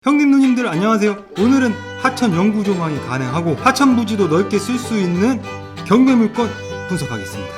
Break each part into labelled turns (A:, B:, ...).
A: 형님 누님들 안녕하세요. 오늘은 하천 영구 조망이 가능하고 하천 부지도 넓게 쓸 수 있는 경매 물건 분석하겠습니다.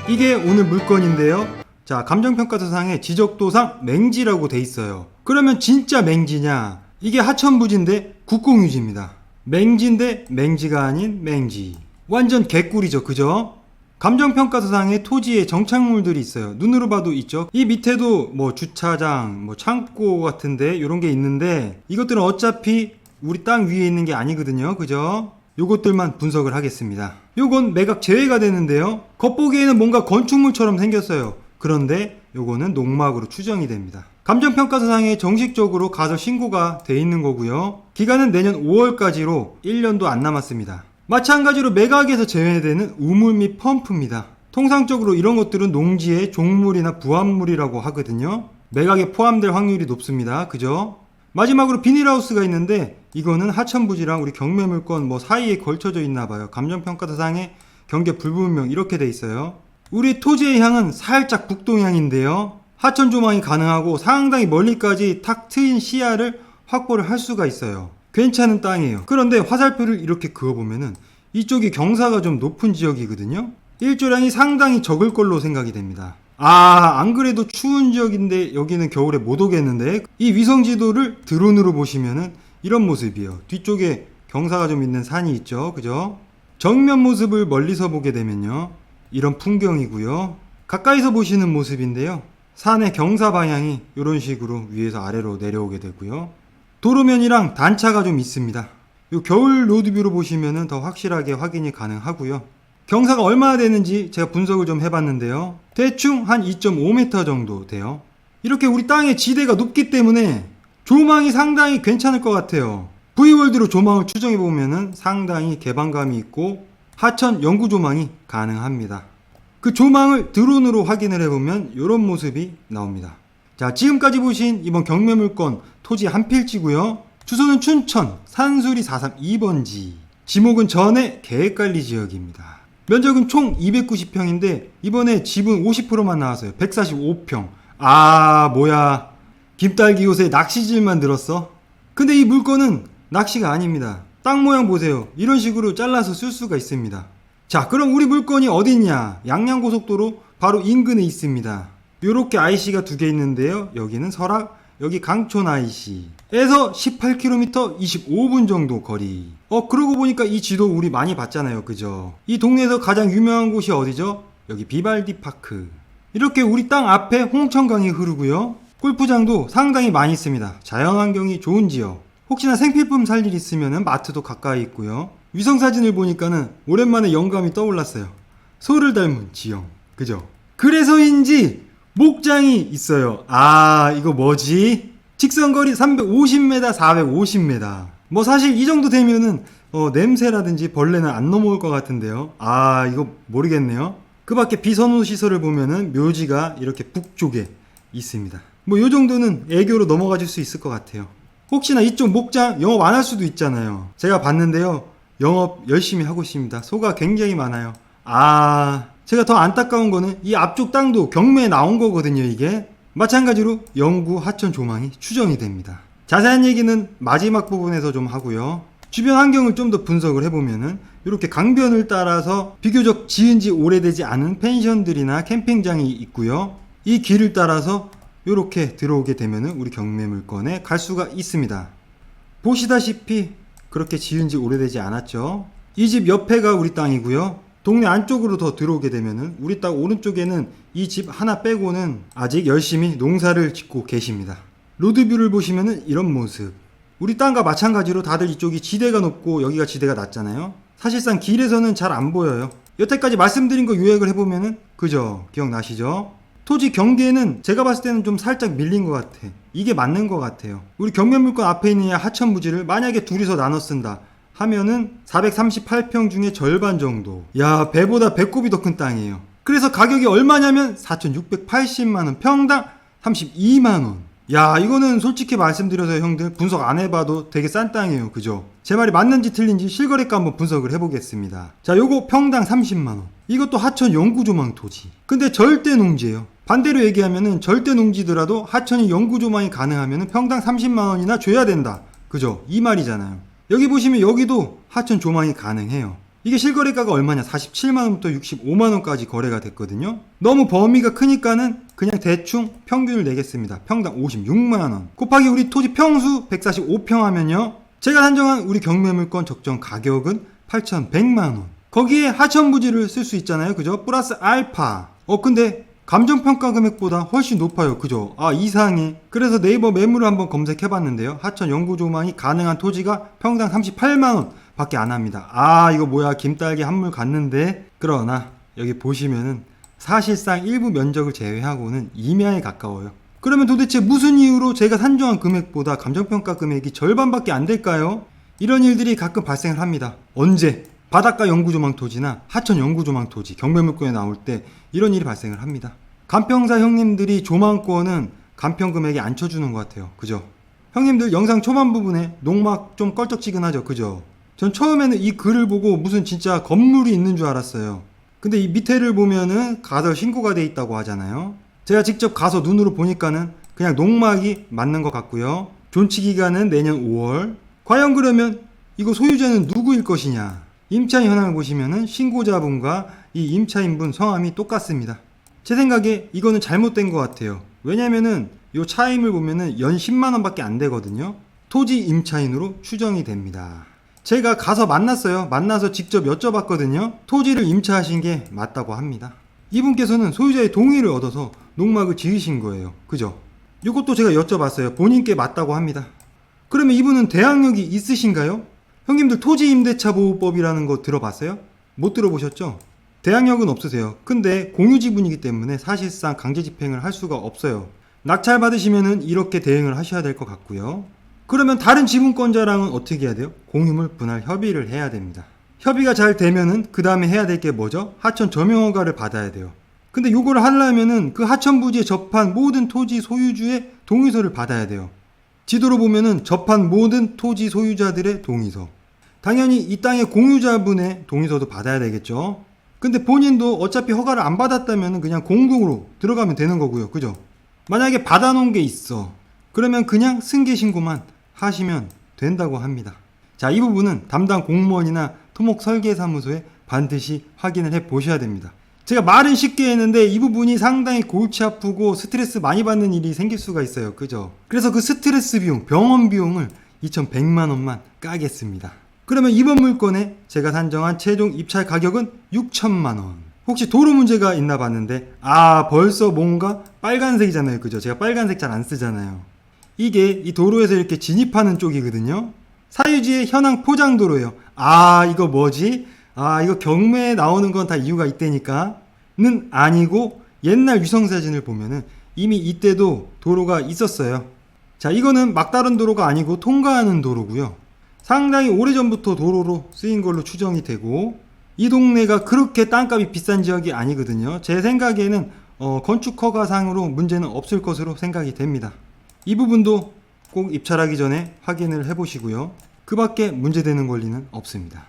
A: 이게 오늘 물건인데요. 자, 감정평가서상에 지적도상 맹지라고 돼 있어요. 그러면 진짜 맹지냐? 이게 하천 부지인데 국공유지입니다. 맹지인데 맹지가 아닌 맹지. 완전 개꿀이죠, 그죠? 감정평가서상에 토지에 정착물들이 있어요. 눈으로 봐도 있죠. 이 밑에도 뭐 주차장, 뭐 창고 같은데 이런 게 있는데 이것들은 어차피 우리 땅 위에 있는 게 아니거든요. 그죠? 요것들만 분석을 하겠습니다. 요건 매각 제외가 되는데요. 겉보기에는 뭔가 건축물처럼 생겼어요. 그런데 요거는 농막으로 추정이 됩니다. 감정평가서상에 정식적으로 가설 신고가 돼 있는 거고요. 기간은 내년 5월까지로 1년도 안 남았습니다. 마찬가지로 매각에서 제외되는 우물 및 펌프입니다. 통상적으로 이런 것들은 농지의 종물이나 부합물이라고 하거든요. 매각에 포함될 확률이 높습니다. 그죠? 마지막으로 비닐하우스가 있는데 이거는 하천부지랑 우리 경매물건 뭐 사이에 걸쳐져 있나봐요. 감정평가서상에 경계 불분명 이렇게 돼 있어요. 우리 토지의 향은 살짝 북동향인데요. 하천 조망이 가능하고 상당히 멀리까지 탁 트인 시야를 확보를 할 수가 있어요. 괜찮은 땅이에요. 그런데 화살표를 이렇게 그어보면은 이쪽이 경사가 좀 높은 지역이거든요. 일조량이 상당히 적을 걸로 생각이 됩니다. 안 그래도 추운 지역인데 여기는 겨울에 못 오겠는데, 이 위성지도를 드론으로 보시면은 이런 모습이에요. 뒤쪽에 경사가 좀 있는 산이 있죠. 그죠? 정면 모습을 멀리서 보게 되면요, 이런 풍경이고요. 가까이서 보시는 모습인데요, 산의 경사 방향이 이런 식으로 위에서 아래로 내려오게 되고요. 도로면이랑 단차가 좀 있습니다. 요 겨울 로드뷰로 보시면은 더 확실하게 확인이 가능하고요. 경사가 얼마나 되는지 제가 분석을 좀 해봤는데요. 대충 한 2.5m 정도 돼요. 이렇게 우리 땅의 지대가 높기 때문에 조망이 상당히 괜찮을 것 같아요. V월드로 조망을 추정해보면은 상당히 개방감이 있고 하천 영구 조망이 가능합니다. 그 조망을 드론으로 확인을 해보면 이런 모습이 나옵니다. 자, 지금까지 보신 이번 경매물건 토지 한 필지고요. 주소는 춘천 산수리 432번지. 지목은 전에 계획관리 지역입니다. 면적은 총 290평인데 이번에 집은 50%만 나왔어요. 145평. 뭐야, 김딸기 요새 낚시질만 들었어? 근데 이 물건은 낚시가 아닙니다. 땅 모양 보세요. 이런 식으로 잘라서 쓸 수가 있습니다. 자, 그럼 우리 물건이 어딨냐? 양양고속도로 바로 인근에 있습니다. 요렇게 IC가 두 개 있는데요. 여기는 설악, 여기 강촌 IC에서 18km 25분 정도 거리. 그러고 보니까 이 지도 우리 많이 봤잖아요. 그죠? 이 동네에서 가장 유명한 곳이 어디죠? 여기 비발디 파크. 이렇게 우리 땅 앞에 홍천강이 흐르고요. 골프장도 상당히 많이 있습니다. 자연환경이 좋은 지역. 혹시나 생필품 살 일 있으면 마트도 가까이 있고요. 위성사진을 보니까는 오랜만에 영감이 떠올랐어요. 소를 닮은 지형. 그죠? 그래서인지 목장이 있어요. 이거 뭐지? 직선거리 350m, 450m. 뭐 사실 이 정도 되면은 냄새라든지 벌레는 안 넘어올 것 같은데요. 이거 모르겠네요. 그 밖에 비선호 시설을 보면은 묘지가 이렇게 북쪽에 있습니다. 뭐 요 정도는 애교로 넘어가 줄 수 있을 것 같아요. 혹시나 이쪽 목장 영업 안 할 수도 있잖아요. 제가 봤는데요, 영업 열심히 하고 있습니다. 소가 굉장히 많아요. 제가 더 안타까운 거는 이 앞쪽 땅도 경매에 나온 거거든요. 이게 마찬가지로 영구 하천 조망이 추정이 됩니다. 자세한 얘기는 마지막 부분에서 좀 하고요. 주변 환경을 좀 더 분석을 해보면은 이렇게 강변을 따라서 비교적 지은 지 오래되지 않은 펜션들이나 캠핑장이 있고요. 이 길을 따라서 이렇게 들어오게 되면은 우리 경매 물건에 갈 수가 있습니다. 보시다시피 그렇게 지은 지 오래되지 않았죠. 이 집 옆에가 우리 땅이고요. 동네 안쪽으로 더 들어오게 되면은 우리 땅 오른쪽에는 이 집 하나 빼고는 아직 열심히 농사를 짓고 계십니다. 로드뷰를 보시면은 이런 모습. 우리 땅과 마찬가지로 다들 이쪽이 지대가 높고 여기가 지대가 낮잖아요. 사실상 길에서는 잘 안 보여요. 여태까지 말씀드린 거 요약을 해보면은, 그죠? 기억나시죠? 토지 경계는 제가 봤을 때는 좀 살짝 밀린 것 같아. 이게 맞는 것 같아요. 우리 경매물건 앞에 있는 하천 부지를 만약에 둘이서 나눠 쓴다 하면은 438평 중에 절반 정도. 배보다 배꼽이 더 큰 땅이에요. 그래서 가격이 얼마냐면 4,680만원, 평당 32만원. 이거는 솔직히 말씀드려서 형들 분석 안 해봐도 되게 싼 땅이에요. 그죠? 제 말이 맞는지 틀린지 실거래가 한번 분석을 해보겠습니다. 자, 요거 평당 30만원. 이것도 하천 영구조망 토지. 근데 절대 농지예요. 반대로 얘기하면은 절대 농지더라도 하천이 영구 조망이 가능하면은 평당 30만원이나 줘야 된다. 그죠? 이 말이잖아요. 여기 보시면 여기도 하천 조망이 가능해요. 이게 실거래가가 얼마냐? 47만원부터 65만원까지 거래가 됐거든요. 너무 범위가 크니까는 그냥 대충 평균을 내겠습니다. 평당 56만원 곱하기 우리 토지 평수 145평 하면요, 제가 산정한 우리 경매물건 적정 가격은 8,100만원. 거기에 하천 부지를 쓸 수 있잖아요. 그죠? 플러스 알파. 근데 감정평가 금액보다 훨씬 높아요. 그죠? 이상해. 그래서 네이버 매물을 한번 검색해봤는데요. 하천 영구 조망이 가능한 토지가 평당 38만원 밖에 안 합니다. 이거 뭐야, 김딸기 한물 갔는데. 그러나 여기 보시면은 사실상 일부 면적을 제외하고는 임야에 가까워요. 그러면 도대체 무슨 이유로 제가 산정한 금액보다 감정평가 금액이 절반밖에 안 될까요? 이런 일들이 가끔 발생을 합니다. 언제? 바닷가 영구조망 토지나 하천 영구조망 토지, 경매물건에 나올 때 이런 일이 발생을 합니다. 간평사 형님들이 조망권은 간평 금액에 안 쳐주는 것 같아요. 그죠? 형님들 영상 초반 부분에 농막 좀 껄쩍지근하죠. 그죠? 전 처음에는 이 글을 보고 무슨 진짜 건물이 있는 줄 알았어요. 근데 이 밑에를 보면은 가설 신고가 돼 있다고 하잖아요. 제가 직접 가서 눈으로 보니까는 그냥 농막이 맞는 것 같고요. 존치 기간은 내년 5월. 과연 그러면 이거 소유자는 누구일 것이냐? 임차 현황을 보시면은 신고자분과 이 임차인분 성함이 똑같습니다. 제 생각에 이거는 잘못된 것 같아요. 왜냐면은 요 차임을 보면은 연 10만원 밖에 안 되거든요. 토지 임차인으로 추정이 됩니다. 제가 가서 만났어요. 만나서 직접 여쭤봤거든요. 토지를 임차하신 게 맞다고 합니다. 이분께서는 소유자의 동의를 얻어서 농막을 지으신 거예요. 그죠? 이것도 제가 여쭤봤어요. 본인께 맞다고 합니다. 그러면 이분은 대항력이 있으신가요? 형님들 토지임대차보호법이라는 거 들어봤어요? 못 들어보셨죠? 대항력은 없으세요. 근데 공유지분이기 때문에 사실상 강제집행을 할 수가 없어요. 낙찰 받으시면은 이렇게 대응을 하셔야 될 것 같고요. 그러면 다른 지분권자랑은 어떻게 해야 돼요? 공유물 분할 협의를 해야 됩니다. 협의가 잘 되면은 그 다음에 해야 될 게 뭐죠? 하천 점용허가를 받아야 돼요. 근데 요거를 하려면은 그 하천 부지에 접한 모든 토지 소유주의 동의서를 받아야 돼요. 지도로 보면은 접한 모든 토지 소유자들의 동의서. 당연히 이 땅의 공유자분의 동의서도 받아야 되겠죠. 근데 본인도 어차피 허가를 안 받았다면 그냥 공동으로 들어가면 되는 거고요. 그죠? 만약에 받아놓은 게 있어. 그러면 그냥 승계 신고만 하시면 된다고 합니다. 자, 이 부분은 담당 공무원이나 토목 설계사무소에 반드시 확인을 해 보셔야 됩니다. 제가 말은 쉽게 했는데 이 부분이 상당히 골치 아프고 스트레스 많이 받는 일이 생길 수가 있어요. 그죠? 그래서 그 스트레스 비용, 병원 비용을 2,100만원만 까겠습니다. 그러면 이번 물건에 제가 산정한 최종 입찰 가격은 6천만원. 혹시 도로 문제가 있나 봤는데 벌써 뭔가 빨간색이잖아요. 그죠? 제가 빨간색 잘 안 쓰잖아요. 이게 이 도로에서 이렇게 진입하는 쪽이거든요. 사유지의 현황 포장도로예요. 이거 뭐지? 이거 경매에 나오는 건 다 이유가 있다니까는 아니고, 옛날 위성사진을 보면은 이미 이때도 도로가 있었어요. 자, 이거는 막다른 도로가 아니고 통과하는 도로고요. 상당히 오래전부터 도로로 쓰인 걸로 추정이 되고, 이 동네가 그렇게 땅값이 비싼 지역이 아니거든요. 제 생각에는 건축 허가상으로 문제는 없을 것으로 생각이 됩니다. 이 부분도 꼭 입찰하기 전에 확인을 해보시고요. 그 밖에 문제되는 권리는 없습니다.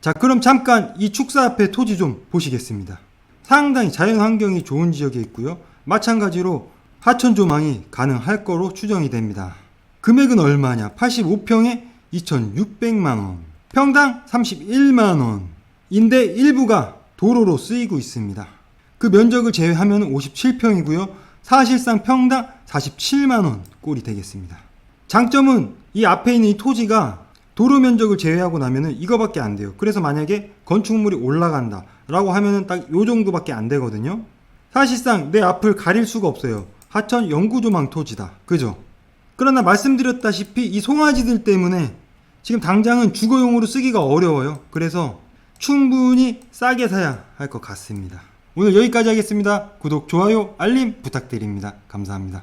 A: 자, 그럼 잠깐 이 축사 앞에 토지 좀 보시겠습니다. 상당히 자연환경이 좋은 지역에 있고요. 마찬가지로 하천 조망이 가능할 거로 추정이 됩니다. 금액은 얼마냐? 85평에 2,600만원, 평당 31만원 인데 일부가 도로로 쓰이고 있습니다. 그 면적을 제외하면 57평이고요. 사실상 평당 47만원 꼴이 되겠습니다. 장점은 이 앞에 있는 이 토지가 도로 면적을 제외하고 나면은 이거밖에 안 돼요. 그래서 만약에 건축물이 올라간다 라고 하면은 딱 요 정도밖에 안 되거든요. 사실상 내 앞을 가릴 수가 없어요. 하천 영구조망 토지다. 그죠? 그러나 말씀드렸다시피 이 송아지들 때문에 지금 당장은 주거용으로 쓰기가 어려워요. 그래서 충분히 싸게 사야 할 것 같습니다. 오늘 여기까지 하겠습니다. 구독, 좋아요, 알림 부탁드립니다. 감사합니다.